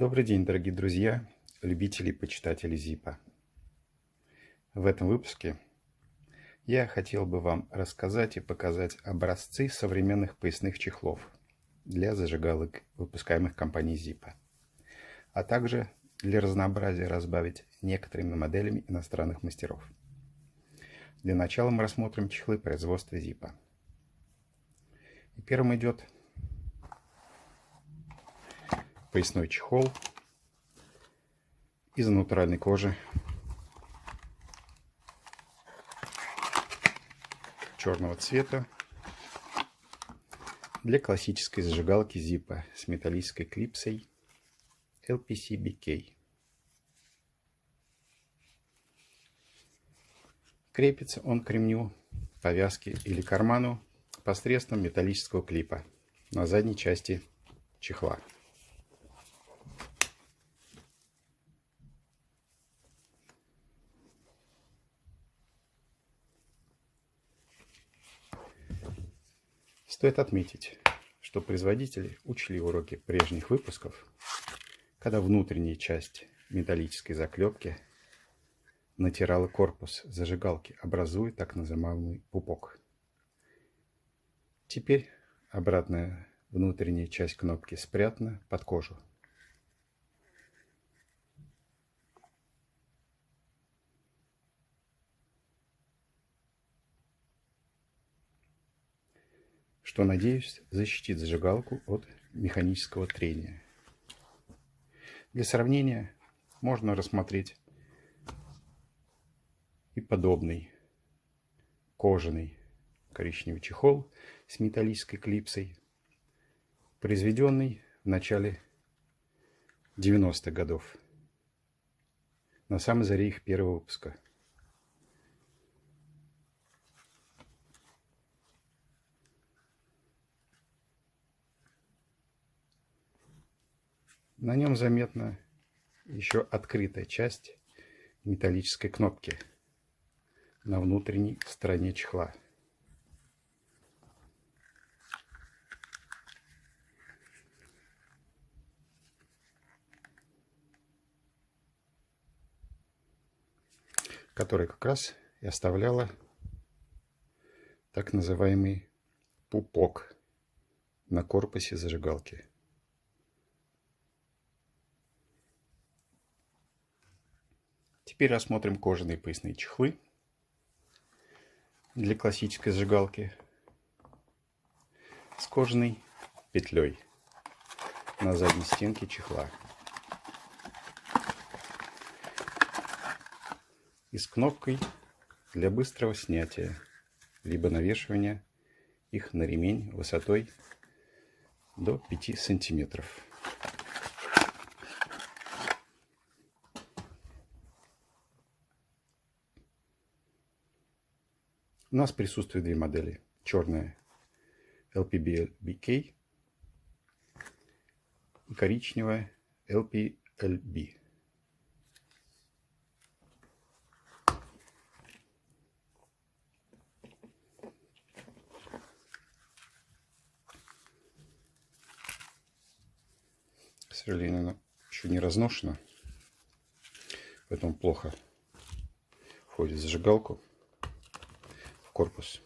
Добрый день, дорогие друзья, любители и почитатели Zip. В этом выпуске я хотел бы вам рассказать и показать образцы современных поясных чехлов для зажигалок, выпускаемых компанией Zip, а также для разнообразия разбавить некоторыми моделями иностранных мастеров. Для начала мы рассмотрим чехлы производства Zip. И первым идет поясной чехол из натуральной кожи черного цвета для классической зажигалки Zip с металлической клипсой LPC-BK. Крепится он к ремню, повязке или карману посредством металлического клипа на задней части чехла. Стоит отметить, что производители учли уроки прежних выпусков, когда внутренняя часть металлической заклепки натирала корпус зажигалки, образуя так называемый пупок. Теперь обратная внутренняя часть кнопки спрятана под кожу. Что, надеюсь, защитит зажигалку от механического трения. Для сравнения можно рассмотреть и подобный кожаный коричневый чехол с металлической клипсой, произведенный в начале 90-х годов, на самой заре их первого выпуска. На нем заметна еще открытая часть металлической кнопки на внутренней стороне чехла. Которая как раз и оставляла так называемый пупок на корпусе зажигалки. Теперь рассмотрим кожаные поясные чехлы для классической зажигалки с кожаной петлей на задней стенке чехла и с кнопкой для быстрого снятия либо навешивания их на ремень высотой до 5 сантиметров. У нас присутствуют две модели. Черная LPB-BK и коричневая LPLB. К сожалению, она еще не разношена, поэтому плохо входит в зажигалку, в корпус.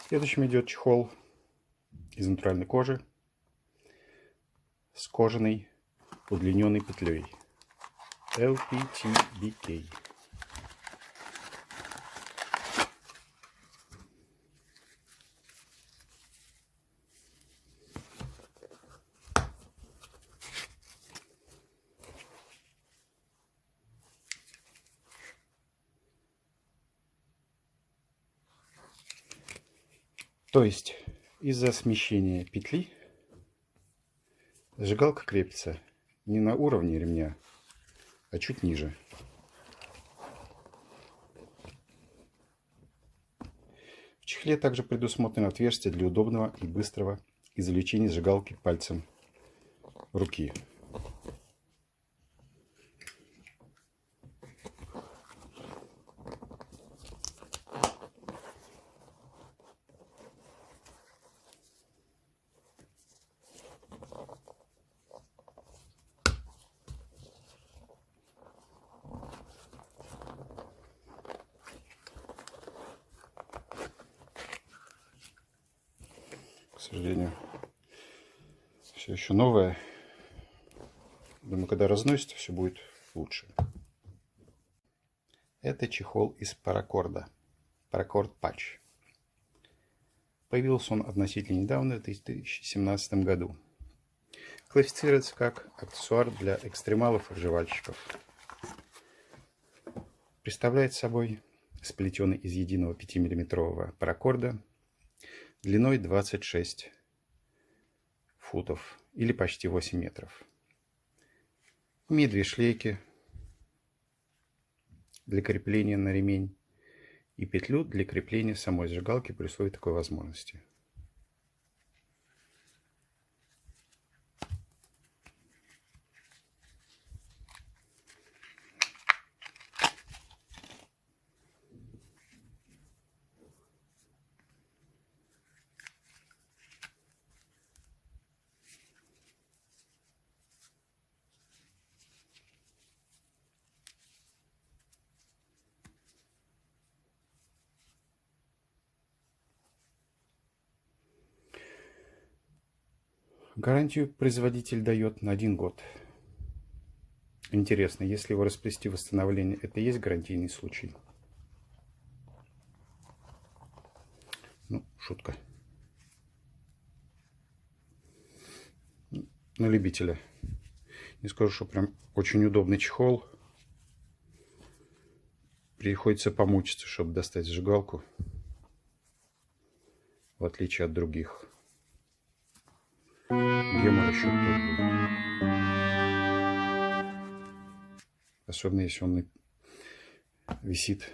Следующим идет чехол из натуральной кожи с кожаной удлиненной петлей LPT-BK. То есть из-за смещения петли Зажигалка крепится не на уровне ремня, а чуть ниже. В чехле также предусмотрено отверстие для удобного и быстрого извлечения зажигалки пальцем руки. К сожалению, все еще новое. Думаю, когда разносится, все будет лучше. Это чехол из паракорда. Паракорд Patch. Появился он относительно недавно, в 2017 году. Классифицируется как аксессуар для экстремалов и выживальщиков. Представляет собой сплетенный из единого 5-мм паракорда длиной 26 футов или почти 8 метров. Имеет две шлейки для крепления на ремень и петлю для крепления самой зажигалки при условии такой возможности. Гарантию производитель дает на 1 год. Интересно, если его расплести в восстановление, это и есть гарантийный случай? Ну, шутка. На любителя. Не скажу, что прям очень удобный чехол. Приходится помучиться, чтобы достать зажигалку. В отличие от других. Гемор еще тот будет. Особенно если он висит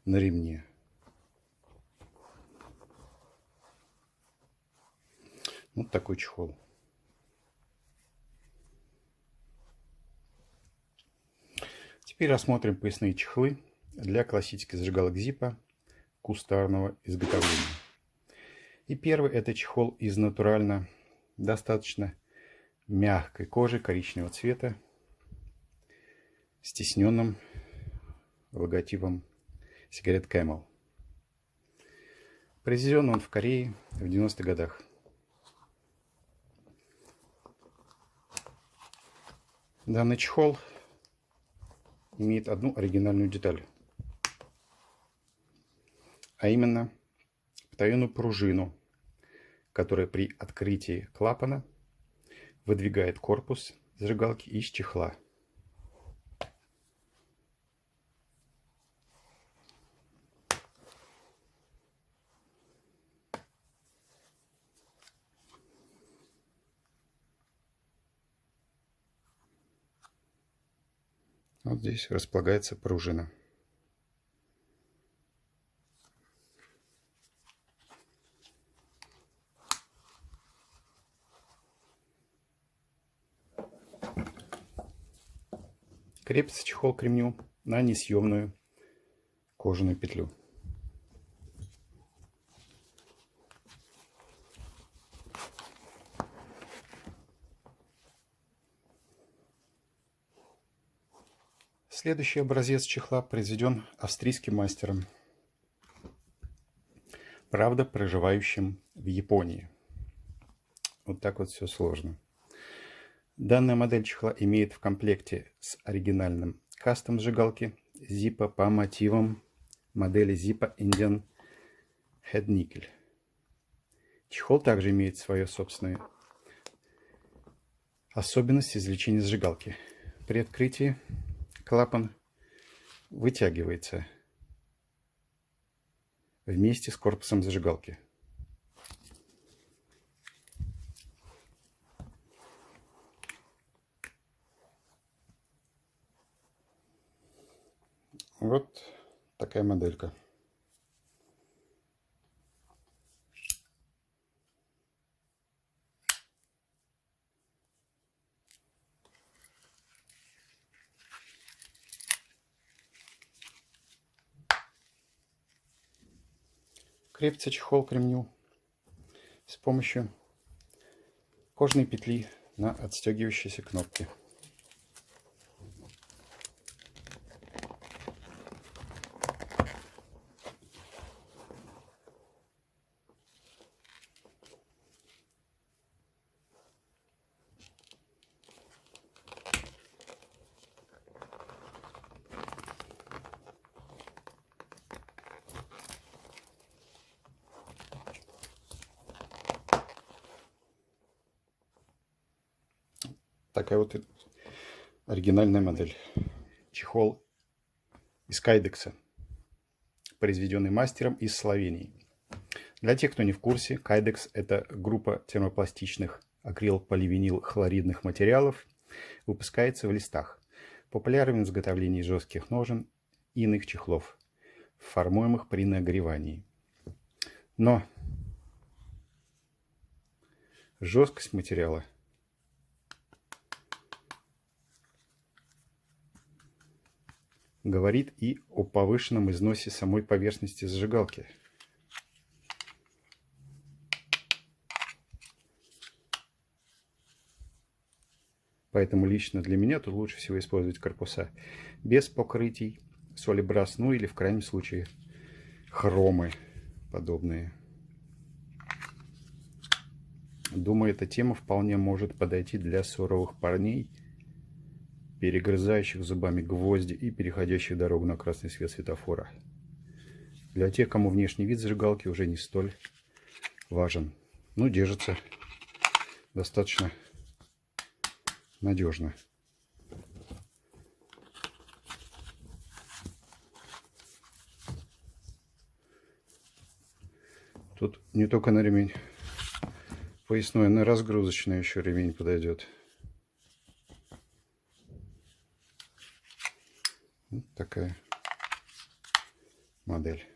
на ремне. Вот такой чехол. Теперь рассмотрим поясные чехлы для классических зажигалок Zippo кустарного изготовления. И первый — это чехол из натурально достаточно мягкой кожи коричневого цвета с тисненным логотипом сигарет Camel. Произведен он в Корее в 90-х годах. Данный чехол имеет одну оригинальную деталь, а именно потаенную пружину, которая при открытии клапана выдвигает корпус зажигалки из чехла. Вот здесь располагается пружина. Крепится чехол к ремню на несъемную кожаную петлю. Следующий образец чехла произведен австрийским мастером, правда проживающим в Японии. Вот так вот все сложно. Данная модель чехла имеет в комплекте с оригинальным кастом зажигалки Zippo по мотивам модели Zippo Indian Head Nickel. Чехол также имеет свою собственную особенность извлечения зажигалки. При открытии клапан вытягивается вместе с корпусом зажигалки. Вот такая моделька. Крепится чехол к ремню с помощью кожаной петли на отстегивающейся кнопке. Такая вот оригинальная модель. Чехол из кайдекса, произведенный мастером из Словении. Для тех, кто не в курсе, кайдекс – это группа термопластичных акрил-поливинил-хлоридных материалов, выпускается в листах. Популярен в изготовлении жестких ножен и иных чехлов, формуемых при нагревании. Но жесткость материала говорит и о повышенном износе самой поверхности зажигалки. Поэтому лично для меня тут лучше всего использовать корпуса без покрытий, солибрас, ну или в крайнем случае хромы подобные. Думаю, эта тема вполне может подойти для суровых парней, перегрызающих зубами гвозди и переходящих дорогу на красный свет светофора. Для тех, кому внешний вид зажигалки уже не столь важен. Ну, держится достаточно надежно. Тут не только на ремень поясной, на разгрузочный еще ремень подойдет. Вот такая модель.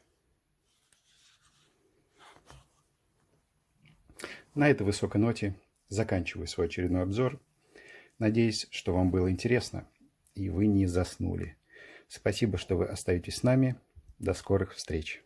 На этой высокой ноте заканчиваю свой очередной обзор. Надеюсь, что вам было интересно и вы не заснули. Спасибо, что вы остаетесь с нами. До скорых встреч.